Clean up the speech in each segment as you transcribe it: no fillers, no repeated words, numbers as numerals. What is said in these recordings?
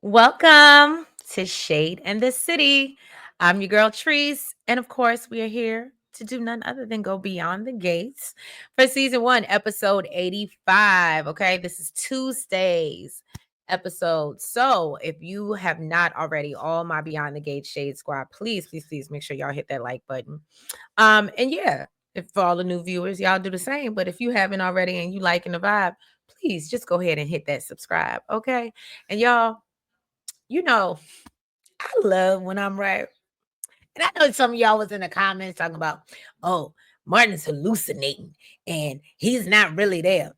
Welcome to Shade and the City. I'm your girl Trees, and of course, we are here to do none other than go beyond the gates for season 1, episode 85. Okay, this is Tuesday's episode. So, if you have not already, all my Beyond the Gates Shade Squad, please make sure y'all hit that like button. And yeah, if for all the new viewers, y'all do the same. But if you haven't already and you liking the vibe, please just go ahead and hit that subscribe. Okay, and y'all. I love when I'm right. And I know some of y'all was in the comments talking about, oh, Martin's hallucinating and he's not really there.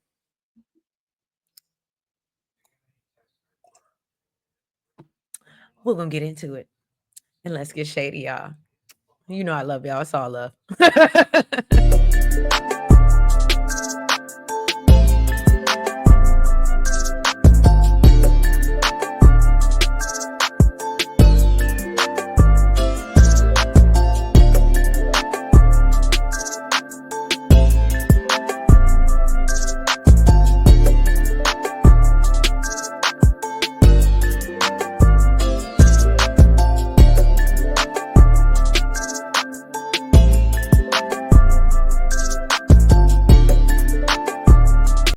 We're going to get into it. And let's get shady, y'all. You know I love y'all. It's all love.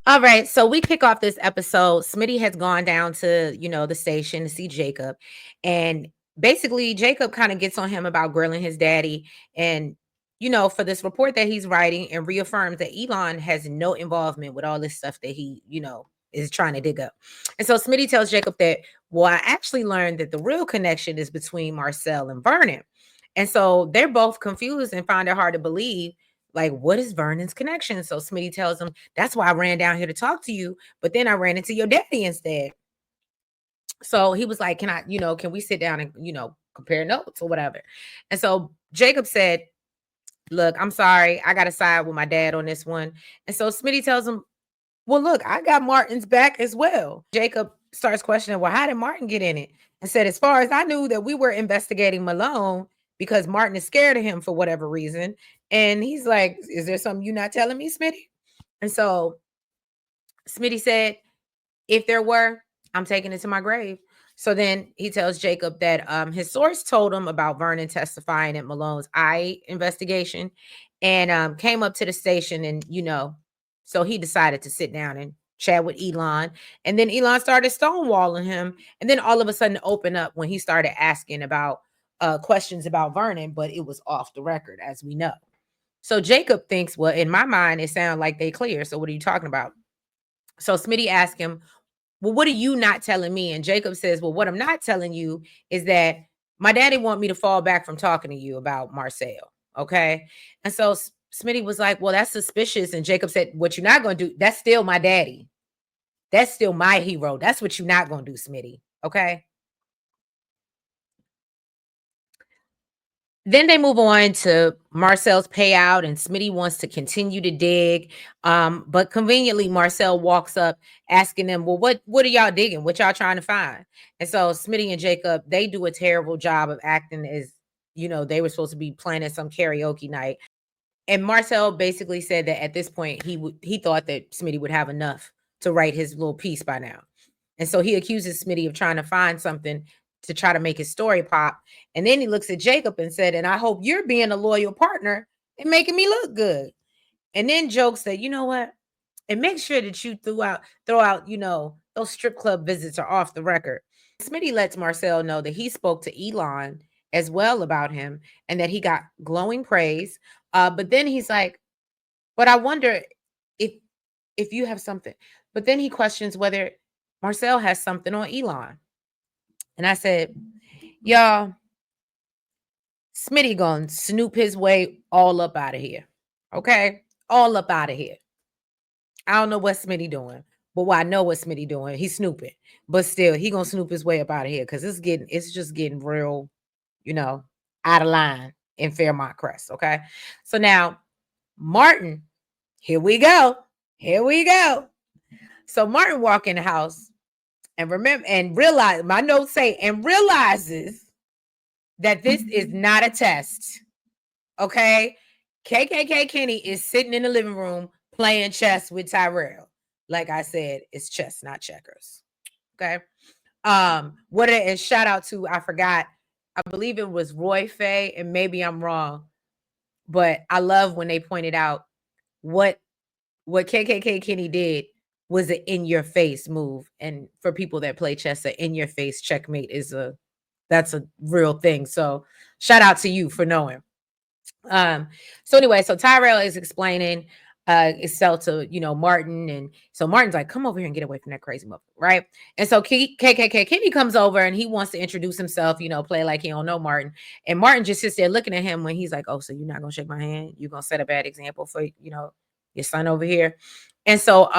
All right, so we kick off this episode. Smitty has gone down to, the station to see Jacob. And basically, Jacob kind of gets on him about grilling his daddy. And, for this report that he's writing and reaffirms that Elon has no involvement with all this stuff that he, is trying to dig up. And so Smitty tells Jacob that, well, I actually learned that the real connection is between Marcel and Vernon. And so they're both confused and find it hard to believe, like, what is Vernon's connection? So Smitty tells him, that's why I ran down here to talk to you, but then I ran into your daddy instead. So he was like, can we sit down and, compare notes or whatever? And so Jacob said, look, I'm sorry, I got to side with my dad on this one. And so Smitty tells him, well, look, I got Martin's back as well. Jacob starts questioning, well, how did Martin get in it? And said, as far as I knew, that we were investigating Malone because Martin is scared of him for whatever reason. And he's like, is there something you're not telling me, Smitty? And so Smitty said, if there were, I'm taking it to my grave. So then he tells Jacob that his source told him about Vernon testifying at Malone's eye investigation and came up to the station and, so he decided to sit down and chat with Elon. And then Elon started stonewalling him. And then all of a sudden opened up when he started asking about questions about Vernon, but it was off the record, as we know. So Jacob thinks, well, in my mind, it sounds like they clear. So what are you talking about? So Smitty asked him, well, what are you not telling me? And Jacob says, well, what I'm not telling you is that my daddy want me to fall back from talking to you about Marcel. Okay. And so Smitty was like, well, that's suspicious. And Jacob said, what you're not going to do, that's still my daddy. That's still my hero. That's what you're not going to do, Smitty. Okay. Then they move on to Marcel's payout, and Smitty wants to continue to dig. But conveniently, Marcel walks up asking them, well, what are y'all digging? What y'all trying to find? And so Smitty and Jacob, they do a terrible job of acting as, they were supposed to be playing at some karaoke night. And Marcel basically said that at this point, he thought that Smitty would have enough to write his little piece by now. And so he accuses Smitty of trying to find something to try to make his story pop. And then he looks at Jacob and said, and I hope you're being a loyal partner and making me look good. And then jokes that, you know what? And make sure that you throw out, those strip club visits are off the record. Smitty lets Marcel know that he spoke to Elon as well about him and that he got glowing praise. But then he's like, but I wonder if you have something. But then he questions whether Marcel has something on Elon. And I said, y'all, Smitty gonna snoop his way all up out of here. Okay? All up out of here. I don't know what Smitty doing, but I know what Smitty doing. He's snooping. But still, he gonna snoop his way up out of here because it's just getting real, out of line in Fairmont Crest. Okay. So now Martin, here we go. Here we go. So Martin walk in the house and realize, my notes say, and realizes that this is not a test. Okay. KKK Kenny is sitting in the living room playing chess with Tyrell. Like I said, it's chess, not checkers. Okay. What it and shout out to, I forgot, I believe it was Roy Fay, and maybe I'm wrong, but I love when they pointed out what KKK Kenny did was an in your face move. And for people that play chess, an in your face checkmate is that's a real thing. So shout out to you for knowing. So anyway, so Tyrell is explaining itself to, Martin, and so Martin's like, come over here and get away from that crazy mother, right? And so KKK Kenny comes over and he wants to introduce himself, play like he don't know Martin. And Martin just sits there looking at him when he's like, oh, so you're not gonna shake my hand? You're gonna set a bad example for, your son over here. And so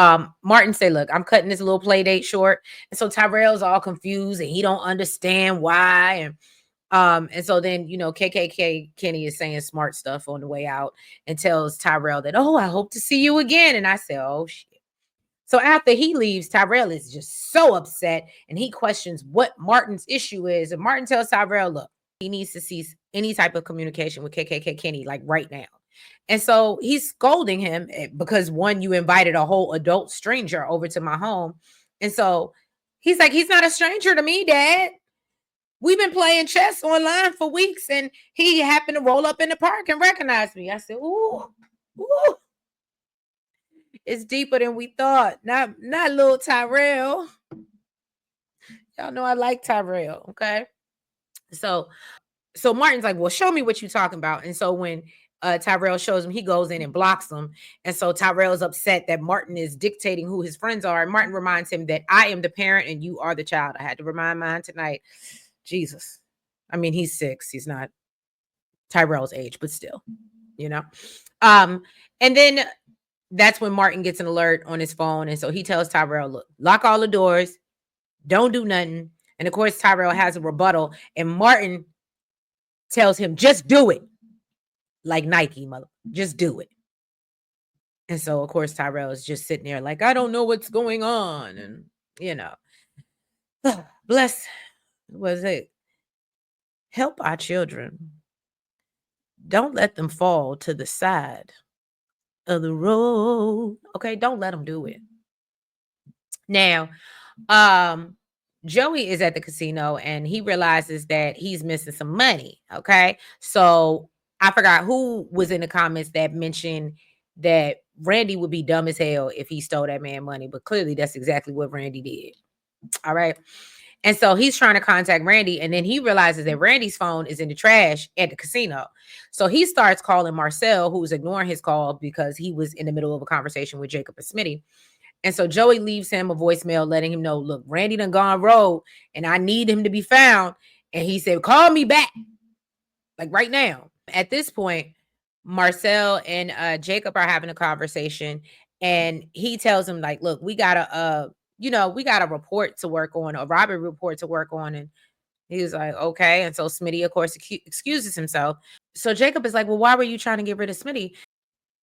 Martin said, look, I'm cutting this little play date short. And so Tyrell's all confused and he don't understand why. And so then, KKK Kenny is saying smart stuff on the way out and tells Tyrell that, oh, I hope to see you again. And I said, oh shit. So after he leaves, Tyrell is just so upset and he questions what Martin's issue is. And Martin tells Tyrell, look, he needs to cease any type of communication with KKK Kenny, like right now. And so he's scolding him because one, you invited a whole adult stranger over to my home. And so he's like, he's not a stranger to me, Dad. We've been playing chess online for weeks, and he happened to roll up in the park and recognize me. I said, ooh, it's deeper than we thought. Not little Tyrell. Y'all know I like Tyrell, okay? So Martin's like, well, show me what you're talking about. And so when Tyrell shows him, he goes in and blocks him. And so Tyrell's upset that Martin is dictating who his friends are. And Martin reminds him that I am the parent and you are the child. I had to remind mine tonight. Jesus. I mean, he's 6. He's not Tyrell's age, but still, And then that's when Martin gets an alert on his phone. And so he tells Tyrell, look, lock all the doors. Don't do nothing. And of course, Tyrell has a rebuttal. And Martin tells him, just do it. Like Nike, mother. Just do it. And so, of course, Tyrell is just sitting there like, I don't know what's going on. And, bless, was it? Help our children. Don't let them fall to the side of the road. Okay, don't let them do it. Now, Joey is at the casino and he realizes that he's missing some money. Okay, so I forgot who was in the comments that mentioned that Randy would be dumb as hell if he stole that man money, but clearly that's exactly what Randy did. All right. And so he's trying to contact Randy, and then he realizes that Randy's phone is in the trash at the casino. So he starts calling Marcel, who's ignoring his call because he was in the middle of a conversation with Jacob and Smitty. And so Joey leaves him a voicemail letting him know, look, Randy done gone rogue and I need him to be found. And he said, call me back, like right now. At this point, Marcel and Jacob are having a conversation, and he tells him, like, look, we got a report to work on, a robbery report to work on. And he was like, okay. And so Smitty, of course, excuses himself. So Jacob is like, well, why were you trying to get rid of Smitty?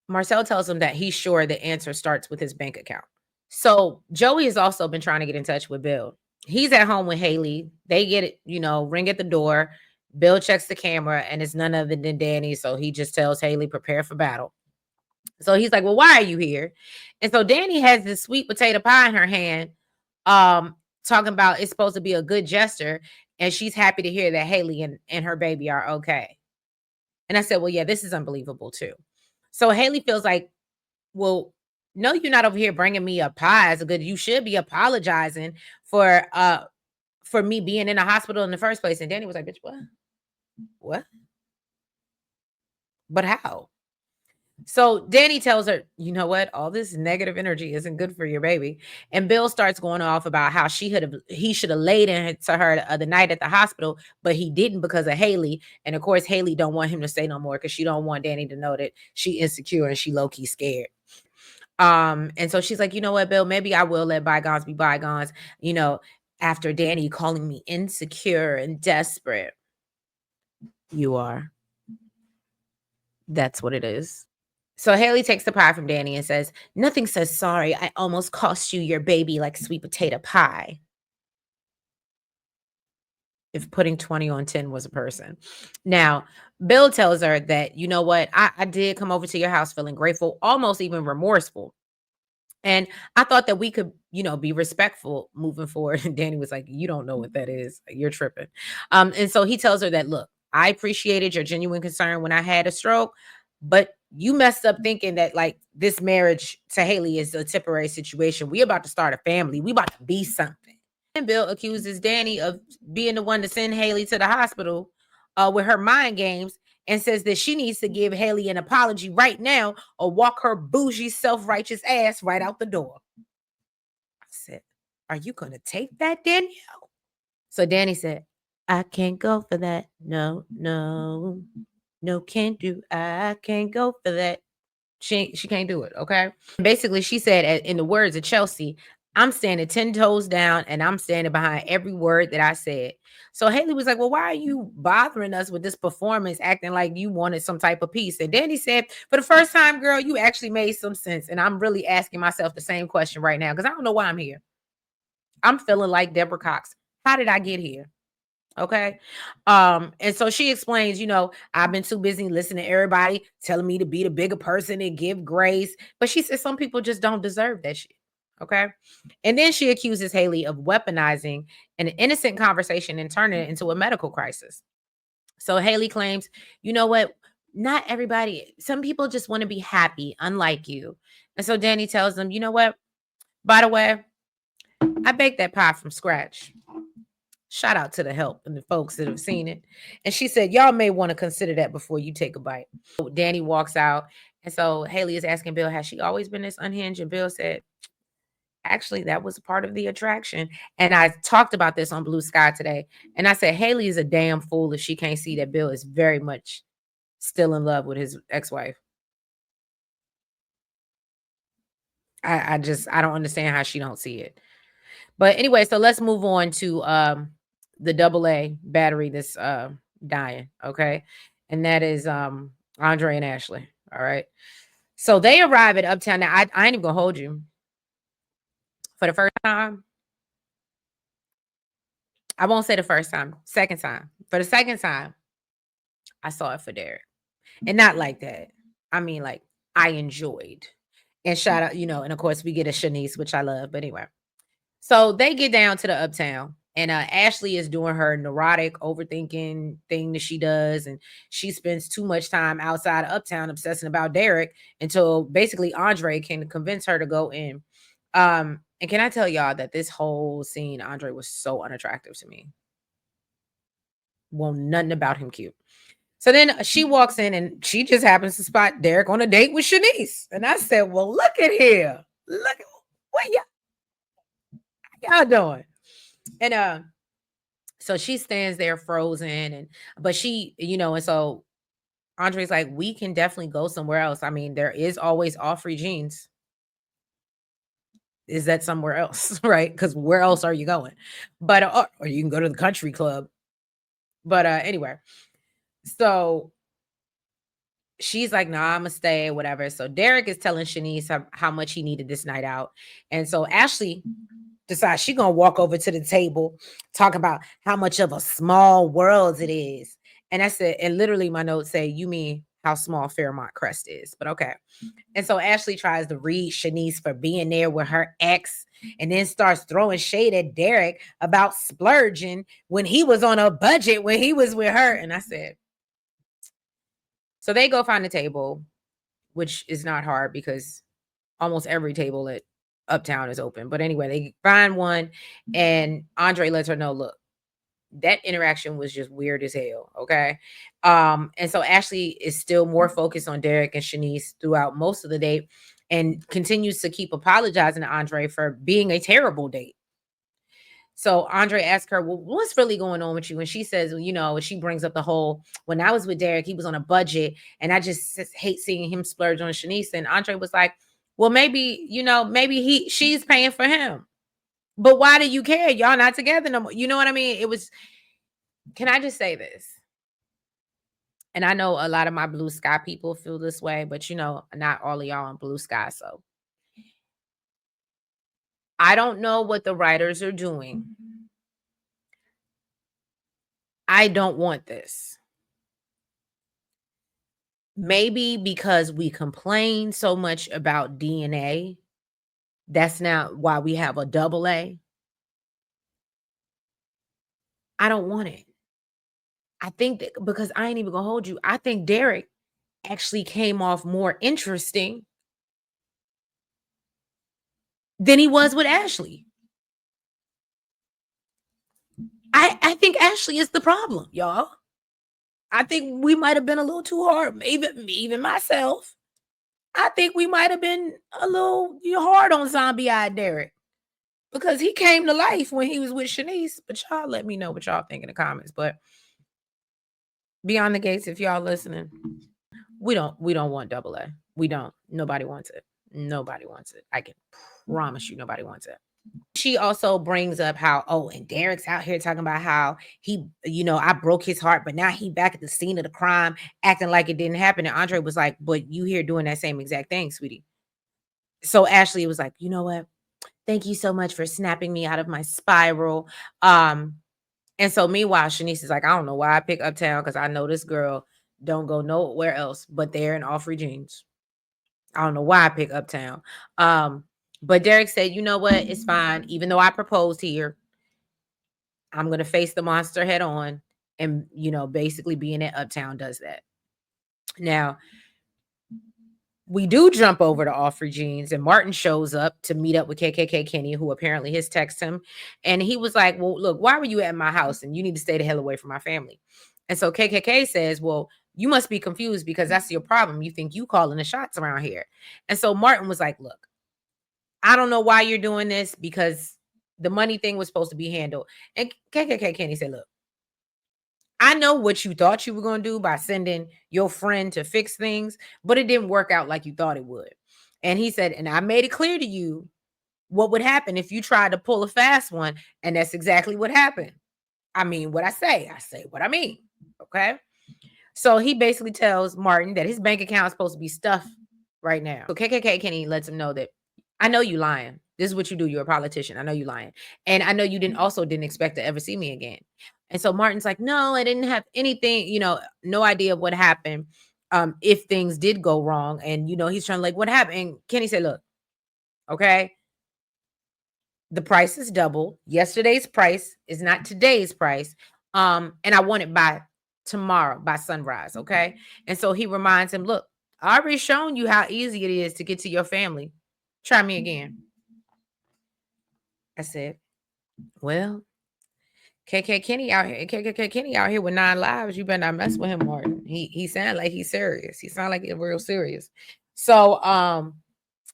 Marcel tells him that he's sure the answer starts with his bank account. So Joey has also been trying to get in touch with Bill. He's at home with Haley. They get it, ring at the door. Bill checks the camera and it's none other than Danny. So he just tells Haley, prepare for battle. So he's like, well, why are you here? And so Danny has this sweet potato pie in her hand, talking about it's supposed to be a good gesture. And she's happy to hear that Haley and her baby are okay. And I said, well, yeah, this is unbelievable too. So Haley feels like, well, no, you're not over here bringing me a pie as a good. You should be apologizing for me being in the hospital in the first place. And Danny was like, bitch, what? What? But how? So Danny tells her, you know what? All this negative energy isn't good for your baby. And Bill starts going off about how he should have laid into her the other night at the hospital, but he didn't because of Haley. And of course, Haley don't want him to say no more because she don't want Danny to know that she insecure and she low-key scared. And so she's like, you know what, Bill, maybe I will let bygones be bygones, after Danny calling me insecure and desperate. You are. That's what it is. So Haley takes the pie from Danny and says, nothing says sorry. I almost cost you your baby like sweet potato pie. If putting 20 on 10 was a person. Now, Bill tells her that, you know what? I did come over to your house feeling grateful, almost even remorseful. And I thought that we could, be respectful moving forward. And Danny was like, "You don't know what that is. You're tripping." And so he tells her that, "Look, I appreciated your genuine concern when I had a stroke, but you messed up thinking that like this marriage to Haley is a temporary situation. We about to start a family. We about to be something." And Bill accuses Danny of being the one to send Haley to the hospital with her mind games, and says that she needs to give Haley an apology right now or walk her bougie, self-righteous ass right out the door. I said, "Are you going to take that, Danielle?" So Danny said, "I can't go for that. No, no, no, can't do. I can't go for that." She can't do it, okay? Basically, she said, in the words of Chelsea, "I'm standing 10 toes down and I'm standing behind every word that I said." So Haley was like, "Well, why are you bothering us with this performance, acting like you wanted some type of peace?" And Danny said, "For the first time, girl, you actually made some sense. And I'm really asking myself the same question right now because I don't know why I'm here. I'm feeling like Deborah Cox. How did I get here?" Okay. And so she explains, "I've been too busy listening to everybody telling me to be the bigger person and give grace." But she says some people just don't deserve that shit. Okay. And then she accuses Haley of weaponizing an innocent conversation and turning it into a medical crisis. So Haley claims, "You know what? Not everybody, some people just want to be happy, unlike you." And so Danny tells them, "You know what? By the way, I baked that pie from scratch. Shout out to the help and the folks that have seen it." And she said, "Y'all may want to consider that before you take a bite." So Danny walks out. And so Haley is asking Bill, "Has she always been this unhinged?" And Bill said, "Actually, that was part of the attraction." And I talked about this on Blue Sky today. And I said, Haley is a damn fool if she can't see that Bill is very much still in love with his ex-wife. I don't understand how she don't see it. But anyway, so let's move on to the double A battery that's dying, okay? And that is Andre and Ashley. All right. So they arrive at Uptown. Now I ain't even gonna hold you. For the first time, I won't say the first time, second time. For the second time, I saw it for Derek. And not like that. I mean, like, I enjoyed. And shout out, and of course we get a Shanice, which I love. But anyway. So they get down to the Uptown, and Ashley is doing her neurotic overthinking thing that she does, and she spends too much time outside of Uptown obsessing about Derek until basically Andre can convince her to go in. And can I tell y'all that this whole scene, Andre was so unattractive to me. Well, nothing about him cute. So then she walks in and she just happens to spot Derek on a date with Shanice. And I said, "Well, look at here. Look at what y'all doing." And so she stands there frozen, and but she, and so Andre's like, "We can definitely go somewhere else. I mean, there is always Off Free Jeans. Is that somewhere else?" Right? Because where else are you going? But or you can go to the country club. But anyway, so she's like, "Nah, I'ma stay, whatever." So Derek is telling Shanice how much he needed this night out. And so Ashley decides she gonna walk over to the table, talk about how much of a small world it is. And I said, and literally my notes say, "You mean how small Fairmont Crest is?" But okay. And so Ashley tries to read Shanice for being there with her ex, and then starts throwing shade at Derek about splurging when he was on a budget when he was with her. And I said, so they go find a table, which is not hard because almost every table at Uptown is open. But anyway, they find one, and Andre lets her know, "Look, that interaction was just weird as hell." Okay. And so Ashley is still more focused on Derek and Shanice throughout most of the date, and continues to keep apologizing to Andre for being a terrible date. So Andre asks her, "Well, what's really going on with you?" And she says, "Well, she brings up the whole, when I was with Derek, he was on a budget, and I just hate seeing him splurge on Shanice." And Andre was like, "Well, maybe, maybe she's paying for him. But why do you care? Y'all not together no more." You know what I mean? It was, can I just say this? And I know a lot of my Blue Sky people feel this way, but not all of y'all on Blue Sky. So I don't know what the writers are doing. I don't want this. Maybe because we complain so much about DNA That's now why we have a double A. I don't want it. I think that because I ain't even gonna hold you. I think Derek actually came off more interesting than he was with Ashley. I think Ashley is the problem, y'all. I think we might have been a little too hard, even myself. I think we might have been a little hard on zombie-eyed Derek because he came to life when he was with Shanice. But y'all let me know what y'all think in the comments. But beyond the gates, if y'all listening, we don't want double A. We don't. Nobody wants it. Nobody wants it. I can promise you nobody wants it. She also brings up how, oh, and Derek's out here talking about how he, I broke his heart, but now he back at the scene of the crime, acting like it didn't happen. And Andre was like, but you here doing that same exact thing, sweetie. So Ashley was like, you know what? Thank you so much for snapping me out of my spiral. And so meanwhile, Shanice is like, I don't know why I pick Uptown because I know this girl don't go nowhere else but there in All Free Jeans. I don't know why I pick Uptown. But Derek said, you know what? It's fine. Even though I proposed here, I'm going to face the monster head on. And, basically being at Uptown does that. Now, we do jump over to All Free Jeans, and Martin shows up to meet up with KKK Kenny, who apparently has texted him. And he was like, well, look, why were you at my house? And you need to stay the hell away from my family. And so KKK says, well, you must be confused because that's your problem. You think you calling the shots around here. And so Martin was like, look, I don't know why you're doing this because the money thing was supposed to be handled. And KKK Kenny said, look, I know what you thought you were going to do by sending your friend to fix things, but it didn't work out like you thought it would. And he said, and I made it clear to you what would happen if you tried to pull a fast one. And that's exactly what happened. I mean what I say what I mean. Okay. So he basically tells Martin that his bank account is supposed to be stuffed right now. So KKK Kenny lets him know that I know you lying. This is what you do. You're a politician. I know you lying. And I know you didn't expect to ever see me again. And so Martin's like, no, I didn't have anything, no idea of what happened. If things did go wrong. And, he's trying to like, what happened? And Kenny said, look, okay, the price is double. Yesterday's price is not today's price. And I want it by tomorrow, by sunrise. Okay. And so he reminds him, look, I already shown you how easy it is to get to your family. Try me again. I said, well, KKK Kenny out here with 9 lives. You better not mess with him, Martin. He sound like he's serious. He sound like he's real serious. So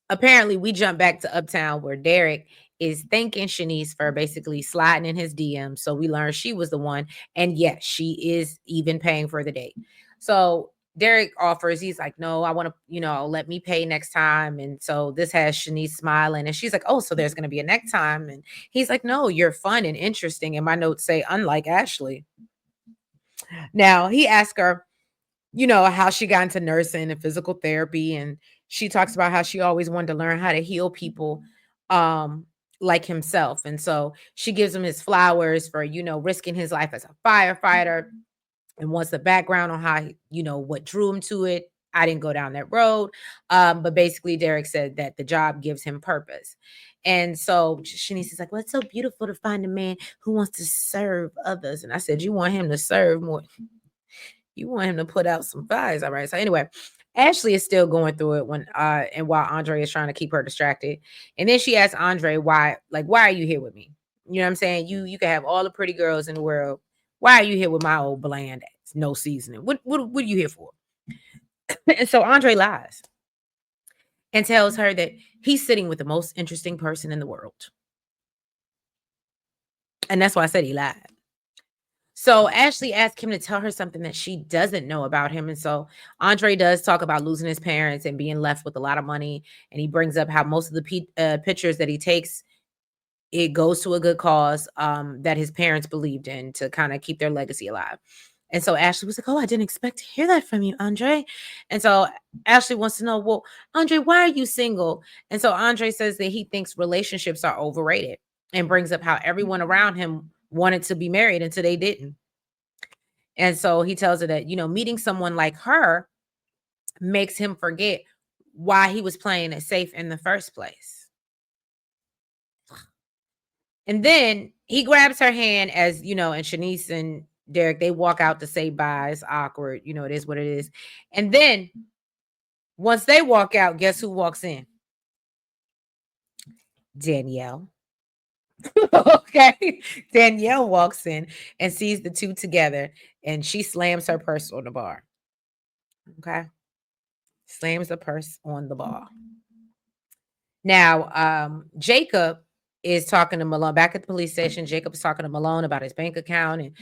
apparently we jump back to Uptown where Derek is thanking Shanice for basically sliding in his DM. So we learned she was the one. And yes, she is even paying for the date. So Derek offers, he's like, no, I want to, let me pay next time. And so this has Shanice smiling and she's like, oh, so there's going to be a next time. And he's like, no, you're fun and interesting. And my notes say, unlike Ashley. Now he asked her, how she got into nursing and physical therapy. And she talks about how she always wanted to learn how to heal people like himself. And so she gives him his flowers for, risking his life as a firefighter and wants the background on how, what drew him to it. I didn't go down that road. But basically Derek said that the job gives him purpose. And so Shanice is like, well, it's so beautiful to find a man who wants to serve others. And I said, you want him to serve more. You want him to put out some fires. All right. So anyway, Ashley is still going through it and while Andre is trying to keep her distracted. And then she asks Andre why are you here with me? You know what I'm saying? You can have all the pretty girls in the world. Why are you here with my old bland ass? No seasoning. What are you here for? And so Andre lies and tells her that he's sitting with the most interesting person in the world. And that's why I said he lied. So Ashley asked him to tell her something that she doesn't know about him. And so Andre does talk about losing his parents and being left with a lot of money. And he brings up how most of the pictures that he takes, it goes to a good cause that his parents believed in to kind of keep their legacy alive. And so Ashley was like, oh, I didn't expect to hear that from you, Andre. And so Ashley wants to know, well, Andre, why are you single? And so Andre says that he thinks relationships are overrated and brings up how everyone around him wanted to be married until they didn't. And so he tells her that, meeting someone like her makes him forget why he was playing it safe in the first place. And then he grabs her hand as, and Shanice and Derek, they walk out to say bye. It's awkward. It is what it is. And then once they walk out, guess who walks in? Danielle. Okay. Danielle walks in and sees the two together, and she slams her purse on the bar. Okay. Slams the purse on the bar. Now, Jacob is talking to Malone back at the police station. Jacob is talking to Malone about his bank account, and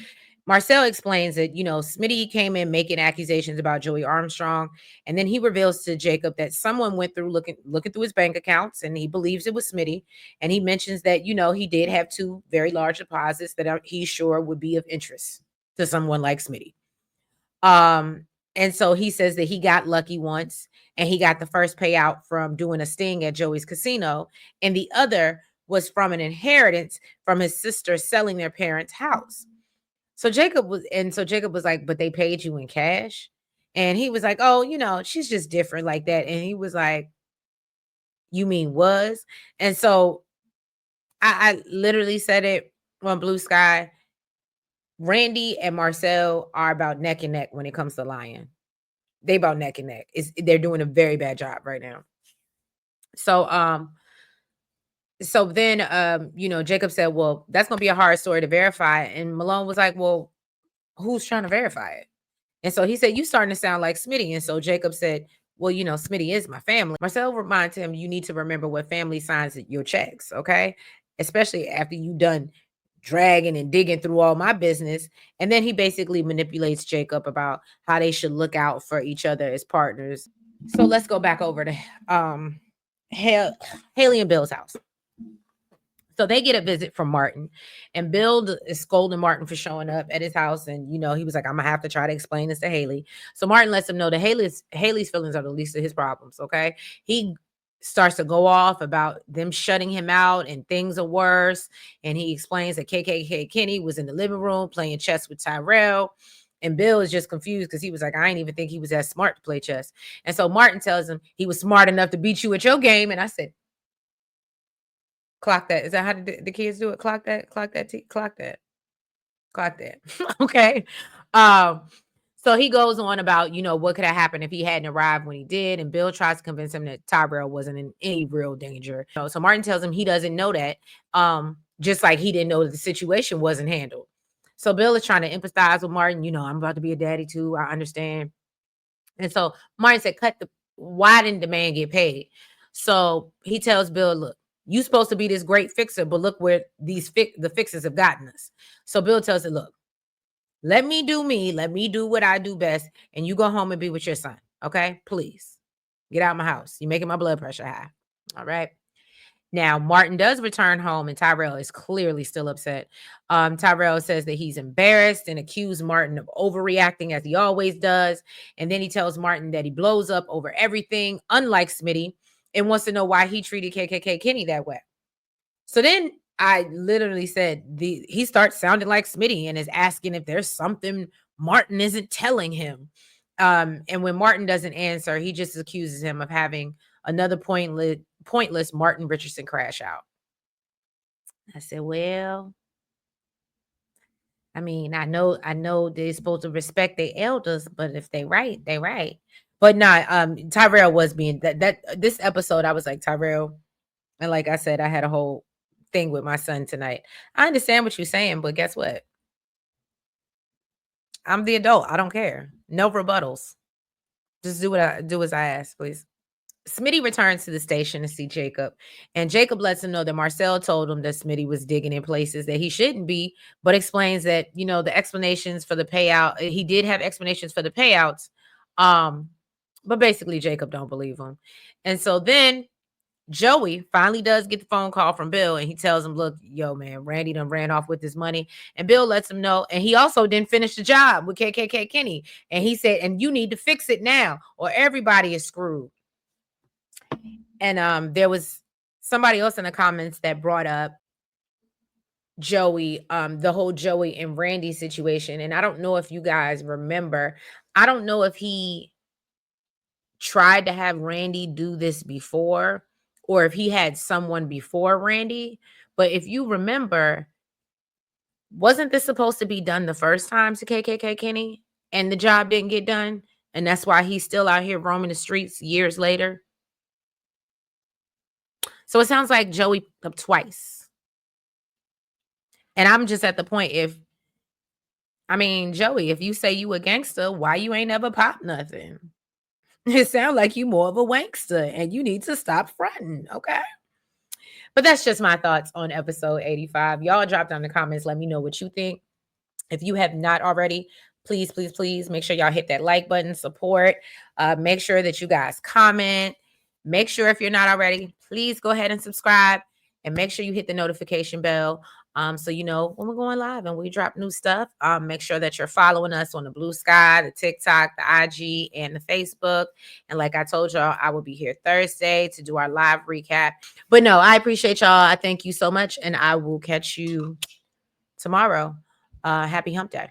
Marcel explains that, Smitty came in making accusations about Joey Armstrong, and then he reveals to Jacob that someone went through looking through his bank accounts, and he believes it was Smitty. And he mentions that, he did have two very large deposits that he's sure would be of interest to someone like Smitty. And so he says that he got lucky once, and he got the first payout from doing a sting at Joey's casino, and the other was from an inheritance from his sister selling their parents' house. So Jacob was like, but they paid you in cash. And he was like, oh, she's just different like that. And he was like, you mean was? And so I literally said it on Blue Sky. Randy and Marcel are about neck and neck when it comes to lying. They about neck and neck. They're doing a very bad job right now. So then Jacob said, well, that's gonna be a hard story to verify. And Malone was like, well, who's trying to verify it? And so he said, you starting to sound like Smitty. And so Jacob said, well, Smitty is my family. Marcel reminds him, you need to remember what family signs your checks, okay? Especially after you done dragging and digging through all my business. And then he basically manipulates Jacob about how they should look out for each other as partners. So let's go back over to Haley and Bill's house. So they get a visit from Martin, and Bill is scolding Martin for showing up at his house. And, he was like, I'm going to have to try to explain this to Haley. So Martin lets him know that Haley's feelings are the least of his problems. Okay. He starts to go off about them shutting him out and things are worse. And he explains that KKK Kenny was in the living room playing chess with Tyrell. And Bill is just confused because he was like, I didn't even think he was that smart to play chess. And so Martin tells him he was smart enough to beat you at your game. And I said, clock that. Is that how the kids do it? Clock that, clock that, clock that, clock that. Okay. Um, so he goes on about, what could have happened if he hadn't arrived when he did. And Bill tries to convince him that Tyrell wasn't in any real danger. So Martin tells him he doesn't know that. Just like he didn't know that the situation wasn't handled. So Bill is trying to empathize with Martin. I'm about to be a daddy too. I understand. And so Martin said, why didn't the man get paid? So he tells Bill, look, you supposed to be this great fixer, but look where the fixers have gotten us. So Bill tells him, look, let me do me. Let me do what I do best. And you go home and be with your son. Okay. Please get out of my house. You're making my blood pressure high. All right. Now, Martin does return home, and Tyrell is clearly still upset. Tyrell says that he's embarrassed and accused Martin of overreacting as he always does. And then he tells Martin that he blows up over everything, unlike Smitty, and wants to know why he treated KKK Kenny that way. So then I literally said, he starts sounding like Smitty and is asking if there's something Martin isn't telling him. And when Martin doesn't answer, he just accuses him of having another pointless Martin Richardson crash out. I said, well, I mean, I know they're supposed to respect their elders, but if they right, they right. But not Tyrell was being that this episode, I was like, Tyrell, and like I said, I had a whole thing with my son tonight. I understand what you're saying, but guess what? I'm the adult. I don't care. No rebuttals. Just do as I ask, please. Smitty returns to the station to see Jacob, and Jacob lets him know that Marcel told him that Smitty was digging in places that he shouldn't be, but explains that, the explanations for the payout, he did have explanations for the payouts. But basically Jacob don't believe him. And so then Joey finally does get the phone call from Bill, and he tells him, look, yo, man, Randy done ran off with his money. And Bill lets him know. And he also didn't finish the job with KKK Kenny. And he said, and you need to fix it now or everybody is screwed. And there was somebody else in the comments that brought up Joey, the whole Joey and Randy situation. And I don't know if you guys remember. I don't know if he tried to have Randy do this before or if he had someone before Randy. But if you remember, wasn't this supposed to be done the first time to KKK Kenny and the job didn't get done? And that's why he's still out here roaming the streets years later. So it sounds like Joey up twice. And I'm just at the point, Joey, if you say you a gangster, why you ain't ever pop nothing? It sounds like you more of a wankster and you need to stop fronting, okay? But that's just my thoughts on episode 85. Y'all drop down in the comments. Let me know what you think. If you have not already, please, please, please make sure y'all hit that like button, support. Make sure that you guys comment. Make sure if you're not already, please go ahead and subscribe and make sure you hit the notification bell. So you know when we're going live and we drop new stuff. Make sure that you're following us on the Blue Sky, the TikTok, the IG, and the Facebook. And like I told y'all, I will be here Thursday to do our live recap. But no, I appreciate y'all. I thank you so much, and I will catch you tomorrow. Happy hump day.